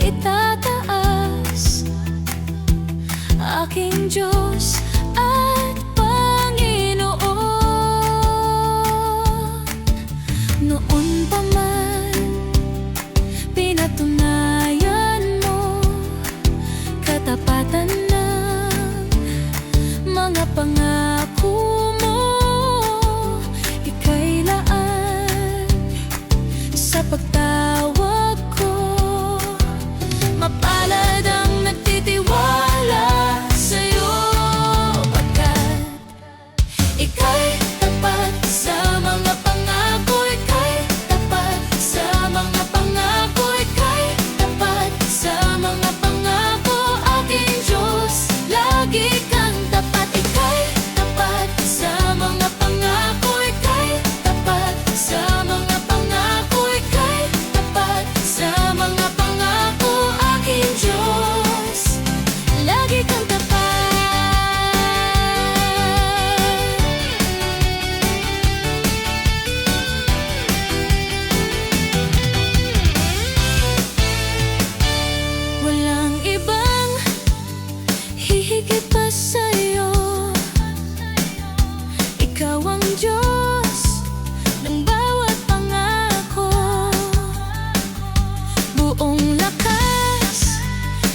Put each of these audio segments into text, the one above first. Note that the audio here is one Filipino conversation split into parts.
itataas. Aking Diyos at Panginoon. Noon pa man, pinatunayan mo katapatan ng mga pangako mo. Ika'y laan sa pagtawag ko. Mapalad ang nagtitiwala sa'yo, pagkat ika'y tapat sa mga pangako. Ika'y tapat sa mga pangako. Ika'y tapat sa mga pangako. Aking Diyos, lagi kang tapat. Ika'y tapat sa mga pangako. Ika'y tapat sa mga pangako. Ika'y tapat sa mga pangako. Aking Diyos, lagi kang tapat. Walang ibang hihigit pa sa'yo. Ikaw ang Diyos ng bawat pangako. Buong lakas,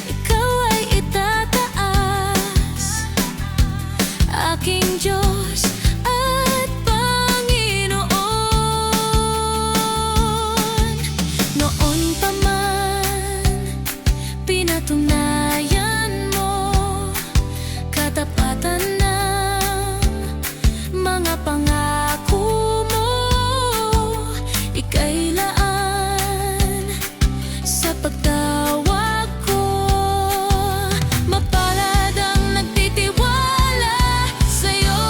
ikaw ay itataas. Aking Diyos at Panginoon. Noon pa man, pinatunayan mo katapatan ng mga pangako mo. Ika'y laan sa pagtawag ko. Mapalad ang nagtitiwala sa'yo,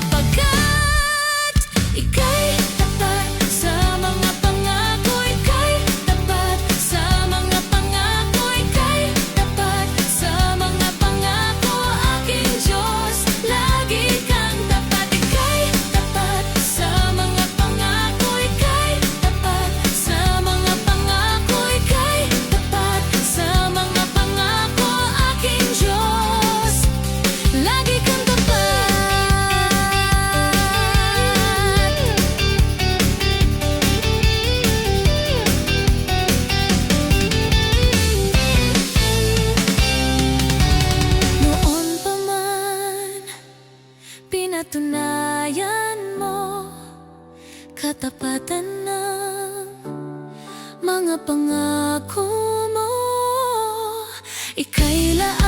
pagkat ika'y tapat sa mga pangako. Ika'y tapat sa mga pangako. Ika'y tapat sa mga pangako. Aking Diyos, lagi kang tapat. Ika'y tapat sa mga pangako. Ika'y tapat sa mga pangako. Ika'y tapat sa mga pangako. Aking Diyos, lagi kang tapat. Noon pa man, pinatunayan mo katapatan ng mga pangako mo. Ika'y laan